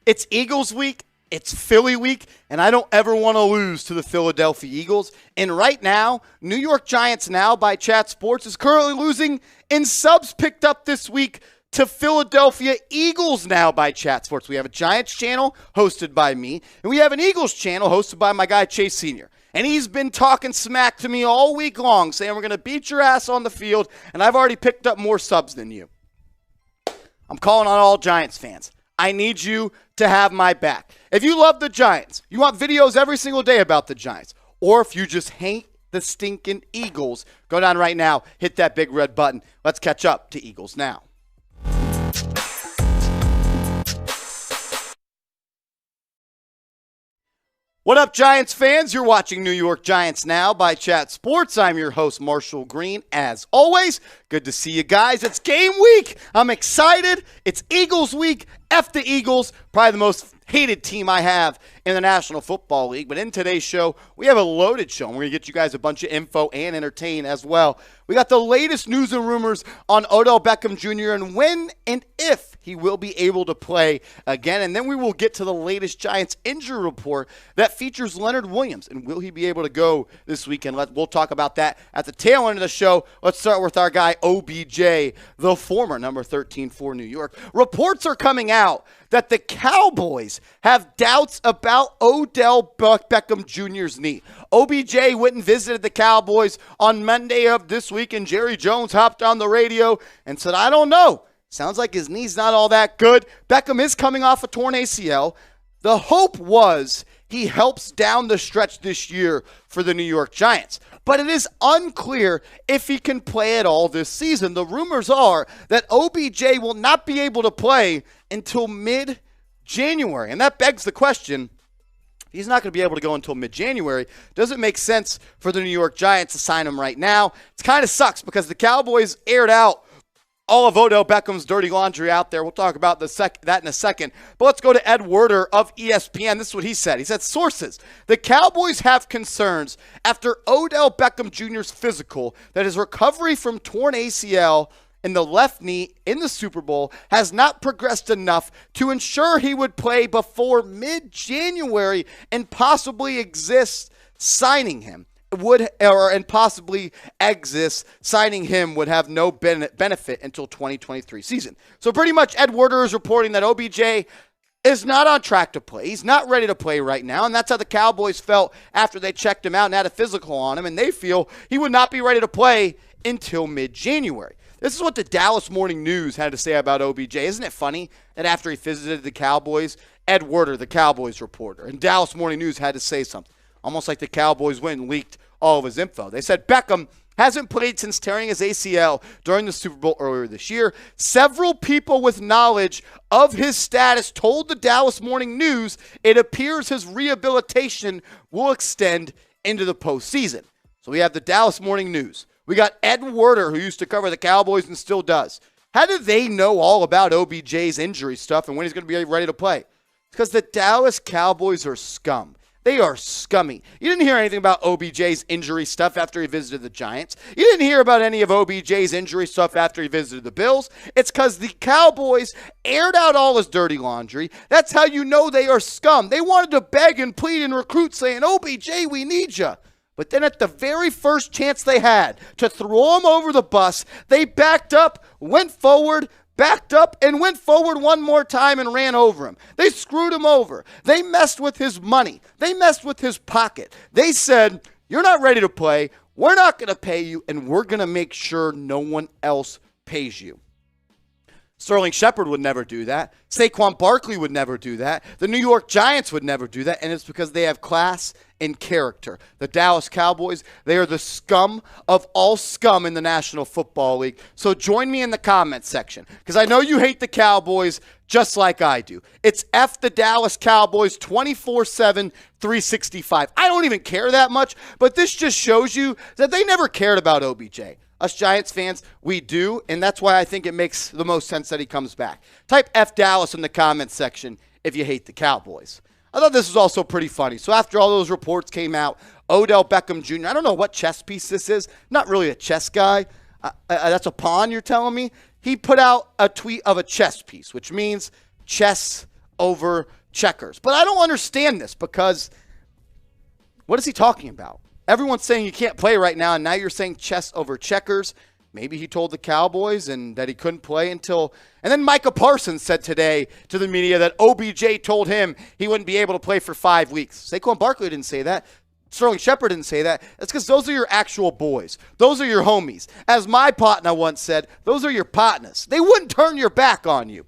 It's Eagles week, it's Philly week, and I don't ever want to lose to the Philadelphia Eagles. And right now, New York Giants Now by Chat Sports is currently losing in subs picked up this week to Philadelphia Eagles Now by Chat Sports. We have a Giants channel hosted by me, and we have an Eagles channel hosted by my guy Chase Sr. And he's been talking smack to me all week long, saying we're going to beat your ass on the field, and I've already picked up more subs than you. I'm calling on all Giants fans. I need you to have my back. If you love the Giants, you want videos every single day about the Giants, or if you just hate the stinking Eagles, go down right now, hit that big red button. Let's catch up to Eagles Now. What up, Giants fans? You're watching New York Giants Now by Chat Sports. I'm your host, Marshall Green. As always, good to see you guys. It's game week. I'm excited. It's Eagles week. F the Eagles, probably the most hated team I have in the National Football League. But in today's show, we have a loaded show. And we're going to get you guys a bunch of info and entertain as well. We got the latest news and rumors on Odell Beckham Jr. and when and if he will be able to play again. And then we will get to the latest Giants injury report that features Leonard Williams. And will he be able to go this weekend? We'll talk about that at the tail end of the show. Let's start with our guy OBJ, the former number 13 for New York. Reports are coming out that the Cowboys have doubts about Odell Beckham Jr.'s knee. OBJ went and visited the Cowboys on Monday of this week, and Jerry Jones hopped on the radio and said, I don't know. Sounds like his knee's not all that good. Beckham is coming off a torn ACL. The hope was he helps down the stretch this year for the New York Giants. But it is unclear if he can play at all this season. The rumors are that OBJ will not be able to play until mid-January. And that begs the question, he's not going to be able to go until mid-January. Does it make sense for the New York Giants to sign him right now? It kind of sucks because the Cowboys aired out all of Odell Beckham's dirty laundry out there. We'll talk about that in a second. But let's go to Ed Werder of ESPN. This is what he said. He said, sources, the Cowboys have concerns after Odell Beckham Jr.'s physical that his recovery from torn ACL in the left knee in the Super Bowl has not progressed enough to ensure he would play before mid-January and possibly signing him would have no benefit until 2023 season. So pretty much Ed Werder is reporting that OBJ is not on track to play. He's not ready to play right now, and that's how the Cowboys felt after they checked him out and had a physical on him, and they feel he would not be ready to play until mid-January. This is what the Dallas Morning News had to say about OBJ. Isn't it funny that after he visited the Cowboys, Ed Werder, the Cowboys reporter, and Dallas Morning News had to say something? Almost like the Cowboys went and leaked all of his info. They said Beckham hasn't played since tearing his ACL during the Super Bowl earlier this year. Several people with knowledge of his status told the Dallas Morning News it appears his rehabilitation will extend into the postseason. So we have the Dallas Morning News. We got Ed Werder, who used to cover the Cowboys and still does. How do they know all about OBJ's injury stuff and when he's going to be ready to play? Because the Dallas Cowboys are scum. They are scummy. You didn't hear anything about OBJ's injury stuff after he visited the Giants. You didn't hear about any of OBJ's injury stuff after he visited the Bills. It's because the Cowboys aired out all his dirty laundry. That's how you know they are scum. They wanted to beg and plead and recruit saying, OBJ, we need you. But then at the very first chance they had to throw him over the bus, they backed up, went forward, backed up and went forward one more time and ran over him. They screwed him over. They messed with his money. They messed with his pocket. They said, you're not ready to play. We're not going to pay you, and we're going to make sure no one else pays you. Sterling Shepard would never do that. Saquon Barkley would never do that. The New York Giants would never do that, and it's because they have class and character. The Dallas Cowboys, they are the scum of all scum in the National Football League. So join me in the comments section, because I know you hate the Cowboys just like I do. It's F the Dallas Cowboys 24/7, 365. I don't even care that much, but this just shows you that they never cared about OBJ. Us Giants fans, we do, and that's why I think it makes the most sense that he comes back. Type F Dallas in the comments section if you hate the Cowboys. I thought this was also pretty funny. So after all those reports came out, Odell Beckham Jr., I don't know what chess piece this is. Not really a chess guy. That's a pawn, you're telling me? He put out a tweet of a chess piece, which means chess over checkers. But I don't understand this because what is he talking about? Everyone's saying you can't play right now, and now you're saying chess over checkers. Maybe he told the Cowboys and that he couldn't play until... And then Micah Parsons said today to the media that OBJ told him he wouldn't be able to play for 5 weeks. Saquon Barkley didn't say that. Sterling Shepard didn't say that. That's because those are your actual boys. Those are your homies. As my partner once said, those are your partners. They wouldn't turn your back on you.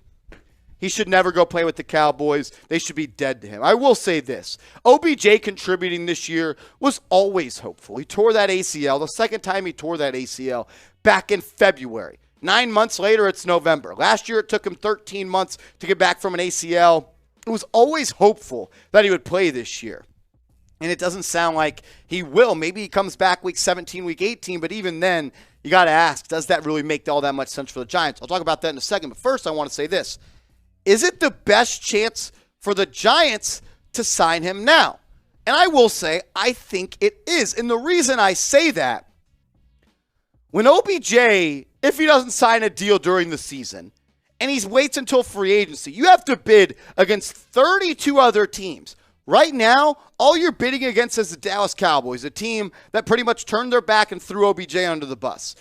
He should never go play with the Cowboys. They should be dead to him. I will say this. OBJ contributing this year was always hopeful. He tore that ACL. The second time he tore that ACL back in February. 9 months later, it's November. Last year, it took him 13 months to get back from an ACL. It was always hopeful that he would play this year. And it doesn't sound like he will. Maybe he comes back week 17, week 18, but even then, you got to ask, does that really make all that much sense for the Giants? I'll talk about that in a second, but first I want to say this. Is it the best chance for the Giants to sign him now? And I will say, I think it is. And the reason I say that, when OBJ, if he doesn't sign a deal during the season, and he waits until free agency, you have to bid against 32 other teams. Right now, all you're bidding against is the Dallas Cowboys, a team that pretty much turned their back and threw OBJ under the bus.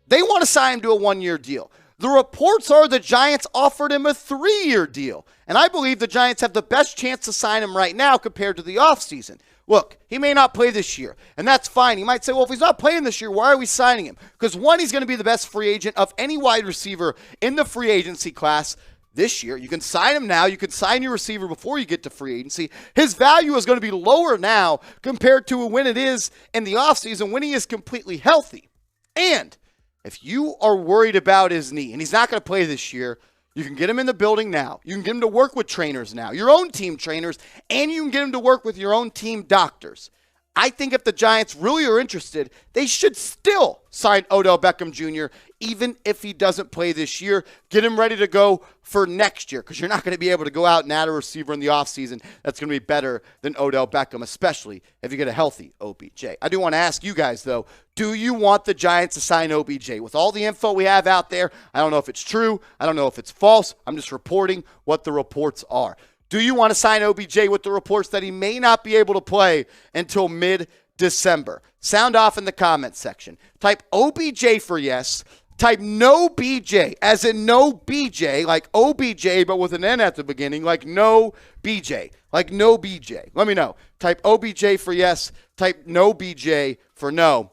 They want to sign him to a 1-year deal. The reports are the Giants offered him a 3-year deal. And I believe the Giants have the best chance to sign him right now compared to the offseason. Look, he may not play this year, and that's fine. You might say, well, if he's not playing this year, why are we signing him? Because one, he's going to be the best free agent of any wide receiver in the free agency class this year. You can sign him now. You can sign your receiver before you get to free agency. His value is going to be lower now compared to when it is in the offseason when he is completely healthy. And if you are worried about his knee, and he's not going to play this year, you can get him in the building now. You can get him to work with trainers now, your own team trainers, and you can get him to work with your own team doctors. I think if the Giants really are interested, they should still sign Odell Beckham Jr., even if he doesn't play this year. Get him ready to go for next year, because you're not going to be able to go out and add a receiver in the offseason that's going to be better than Odell Beckham, especially if you get a healthy OBJ. I do want to ask you guys, though, do you want the Giants to sign OBJ? With all the info we have out there, I don't know if it's true. I don't know if it's false. I'm just reporting what the reports are. Do you want to sign OBJ with the reports that he may not be able to play until mid-December? Sound off in the comments section. Type OBJ for yes. Type no BJ, as in no BJ, like OBJ, but with an N at the beginning, like no BJ, like no BJ. Let me know. Type OBJ for yes. Type no BJ for no.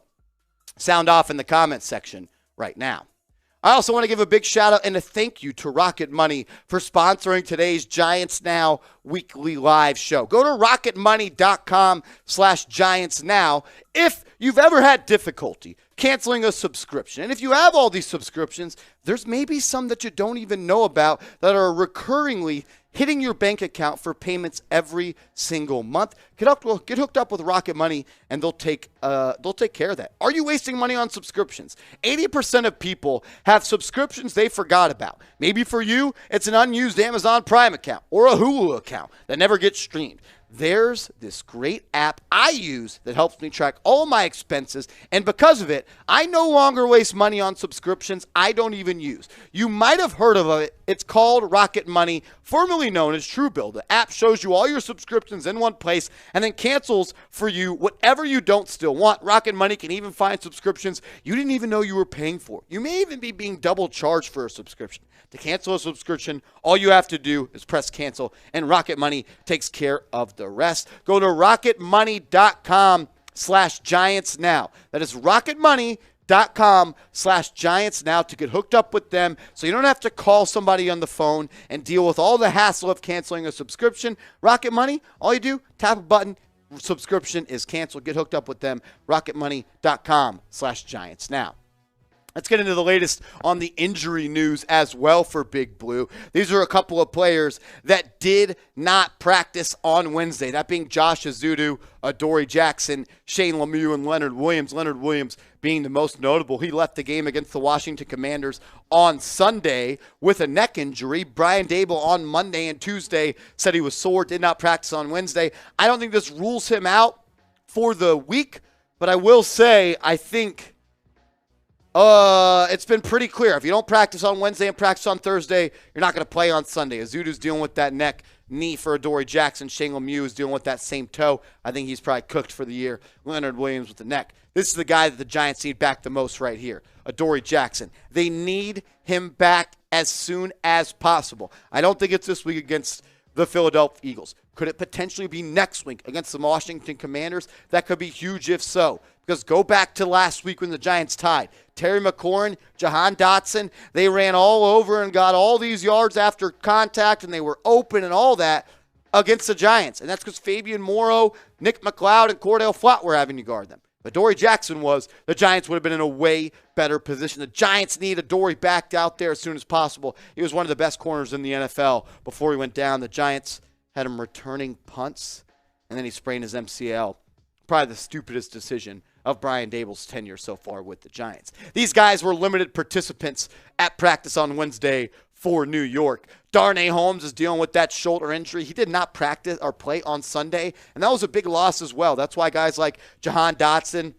Sound off in the comments section right now. I also want to give a big shout out and a thank you to Rocket Money for sponsoring today's Giants Now weekly live show. Go to rocketmoney.com/Giants Now if you've ever had difficulty canceling a subscription. And if you have all these subscriptions, there's maybe some that you don't even know about that are recurringly hitting your bank account for payments every single month. Get hooked up with Rocket Money, and they'll take care of that. Are you wasting money on subscriptions? 80% of people have subscriptions they forgot about. Maybe for you, it's an unused Amazon Prime account or a Hulu account that never gets streamed. There's this great app I use that helps me track all my expenses, and because of it, I no longer waste money on subscriptions I don't even use. You might have heard of it. It's called Rocket Money, formerly known as Truebill. The app shows you all your subscriptions in one place and then cancels for you whatever you don't still want. Rocket Money can even find subscriptions you didn't even know you were paying for. You may even be being double charged for a subscription. To cancel a subscription, all you have to do is press cancel, and Rocket Money takes care of the rest. Go to rocketmoney.com/Giants Now. That is rocketmoney.com/Giants Now to get hooked up with them so you don't have to call somebody on the phone and deal with all the hassle of canceling a subscription. Rocket Money, all you do, tap a button, subscription is canceled. Get hooked up with them, rocketmoney.com/Giants Now. Let's get into the latest on the injury news as well for Big Blue. These are a couple of players that did not practice on Wednesday, that being Josh Azudu, Adoree Jackson, Shane Lemieux, and Leonard Williams. Leonard Williams being the most notable. He left the game against the Washington Commanders on Sunday with a neck injury. Brian Dable on Monday and Tuesday said he was sore, did not practice on Wednesday. I don't think this rules him out for the week, but I will say I think It's been pretty clear. If you don't practice on Wednesday and practice on Thursday, you're not going to play on Sunday. Azudu's dealing with that neck knee for Adoree Jackson. Shane Lemieux is dealing with that same toe. I think he's probably cooked for the year. Leonard Williams with the neck. This is the guy that the Giants need back the most right here, Adoree Jackson. They need him back as soon as possible. I don't think it's this week against the Philadelphia Eagles. Could it potentially be next week against the Washington Commanders? That could be huge if so. Because go back to last week when the Giants tied. Terry McLaurin, Jahan Dotson, they ran all over and got all these yards after contact, and they were open and all that against the Giants. And that's because Fabian Morrow, Nick McLeod, and Cordell Flott were having to guard them. But Adoree Jackson was, the Giants would have been in a way better position. The Giants need Adoree back out there as soon as possible. He was one of the best corners in the NFL before he went down. The Giants had him returning punts, and then he sprained his MCL. Probably the stupidest decision of Brian Daboll's tenure so far with the Giants. These guys were limited participants at practice on Wednesday for New York. Darnay Holmes is dealing with that shoulder injury. He did not practice or play on Sunday, and that was a big loss as well. That's why guys like Jahan Dotson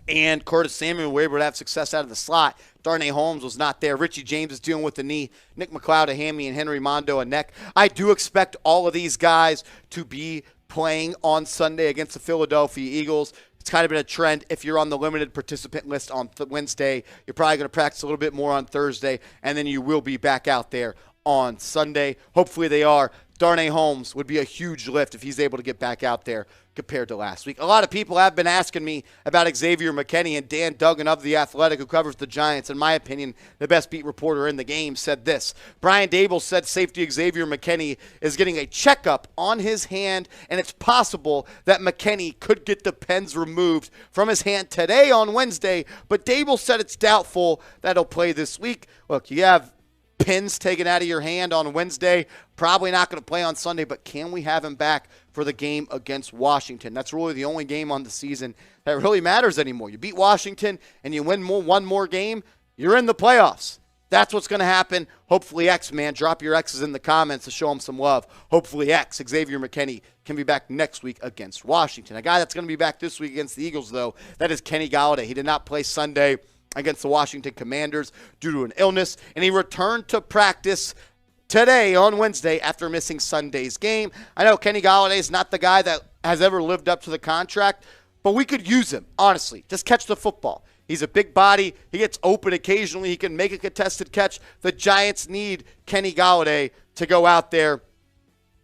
and Curtis Samuel were able to have success out of the slot. Darnay Holmes was not there. Richie James is dealing with the knee. Nick McLeod a hammy, and Henry Mondo a neck. I do expect all of these guys to be playing on Sunday against the Philadelphia Eagles. It's kind of been a trend. If you're on the limited participant list on Wednesday, you're probably going to practice a little bit more on Thursday, and then you will be back out there on Sunday. Hopefully they are. Darnay Holmes would be a huge lift if he's able to get back out there compared to last week. A lot of people have been asking me about Xavier McKinney, and Dan Duggan of The Athletic, who covers the Giants, in my opinion, the best beat reporter in the game, said this. Brian Daboll said safety Xavier McKinney is getting a checkup on his hand, and it's possible that McKinney could get the pens removed from his hand today on Wednesday, but Daboll said it's doubtful that he'll play this week. Look, you have pins taken out of your hand on Wednesday. Probably not going to play on Sunday, but can we have him back for the game against Washington? That's really the only game on the season that really matters anymore. You beat Washington and you win one more game, you're in the playoffs. That's what's going to happen. Hopefully X, man. Drop your X's in the comments to show him some love. Hopefully X, Xavier McKinney, can be back next week against Washington. A guy that's going to be back this week against the Eagles, though, that is Kenny Golladay. He did not play Sunday against the Washington Commanders due to an illness, and he returned to practice today on Wednesday after missing Sunday's game. I know Kenny Golladay is not the guy that has ever lived up to the contract, but we could use him, honestly. Just catch the football. He's a big body. He gets open occasionally. He can make a contested catch. The Giants need Kenny Golladay to go out there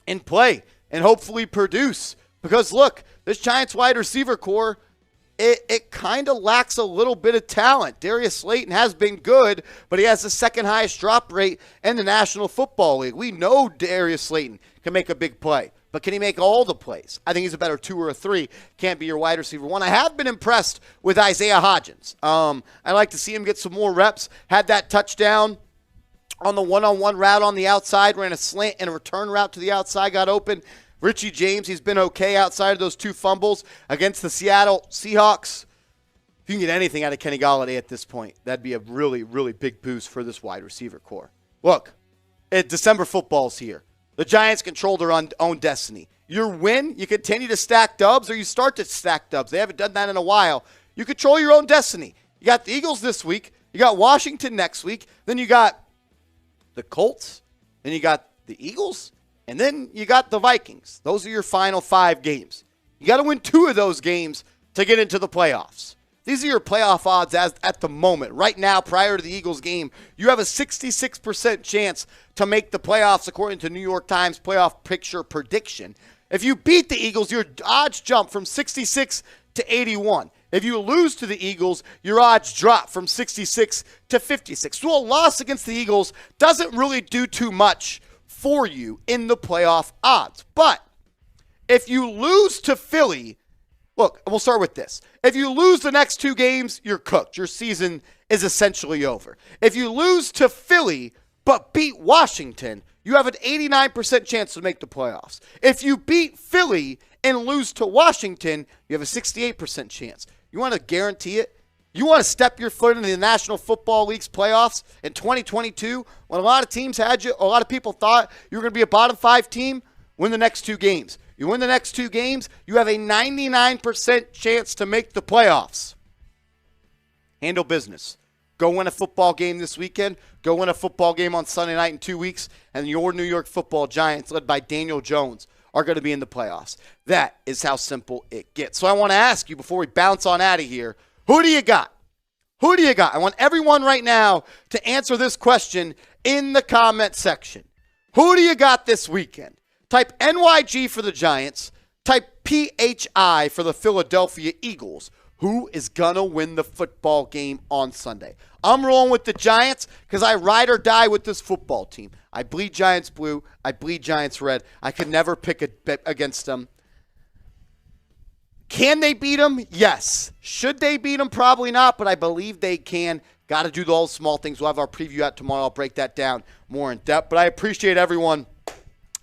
and play and hopefully produce. Because, look, this Giants wide receiver core, it kind of lacks a little bit of talent. Darius Slayton has been good, but he has the second highest drop rate in the National Football League. We know Darius Slayton can make a big play, but can he make all the plays? I think he's a better 2 or a 3. Can't be your wide receiver 1. I have been impressed with Isaiah Hodgins. I like to see him get some more reps. Had that touchdown on the one-on-one route on the outside, ran a slant and a return route to the outside, got open. Richie James, he's been okay outside of those 2 fumbles against the Seattle Seahawks. If you can get anything out of Kenny Golladay at this point, that'd be a really, really big boost for this wide receiver core. Look, December football's here. The Giants control their own destiny. Your win, you continue to stack dubs, or you start to stack dubs. They haven't done that in a while. You control your own destiny. You got the Eagles this week. You got Washington next week. Then you got the Colts. Then you got the Eagles. And then you got the Vikings. Those are your final 5 games. You got to win 2 of those games to get into the playoffs. These are your playoff odds as at the moment. Right now, prior to the Eagles game, you have a 66% chance to make the playoffs according to New York Times playoff picture prediction. If you beat the Eagles, your odds jump from 66 to 81. If you lose to the Eagles, your odds drop from 66 to 56. So a loss against the Eagles doesn't really do too much for you in the playoff odds. But if you lose to Philly, look, we'll start with this. If you lose the next 2 games, you're cooked. Your season is essentially over. If you lose to Philly but beat Washington, you have an 89% chance to make the playoffs. If you beat Philly and lose to Washington, you have a 68% chance. You want to guarantee it? You want to step your foot into the National Football League's playoffs in 2022 when a lot of teams had you, a lot of people thought you were going to be a bottom 5 team? Win the next 2 games. You win the next 2 games, you have a 99% chance to make the playoffs. Handle business. Go win a football game this weekend. Go win a football game on Sunday night in 2 weeks. And your New York Football Giants, led by Daniel Jones, are going to be in the playoffs. That is how simple it gets. So I want to ask you before we bounce on out of here, who do you got? Who do you got? I want everyone right now to answer this question in the comment section. Who do you got this weekend? Type NYG for the Giants. Type PHI for the Philadelphia Eagles. Who is going to win the football game on Sunday? I'm rolling with the Giants because I ride or die with this football team. I bleed Giants blue. I bleed Giants red. I could never pick a bet against them. Can they beat them? Yes. Should they beat them? Probably not, but I believe they can. Got to do those small things. We'll have our preview out tomorrow. I'll break that down more in depth. But I appreciate everyone,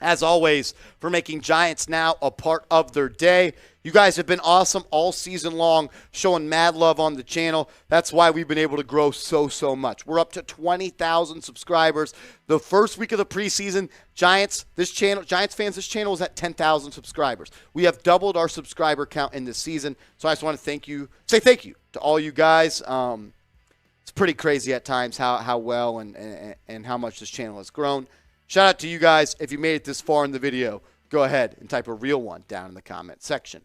as always, for making Giants Now a part of their day. You guys have been awesome all season long, showing mad love on the channel. That's why we've been able to grow so much. We're up to 20,000 subscribers. The first week of the preseason, Giants fans, this channel was at 10,000 subscribers. We have doubled our subscriber count in this season. So I just want to say thank you to all you guys. It's pretty crazy at times how well and how much this channel has grown. Shout out to you guys. If you made it this far in the video, go ahead and type a real one down in the comment section.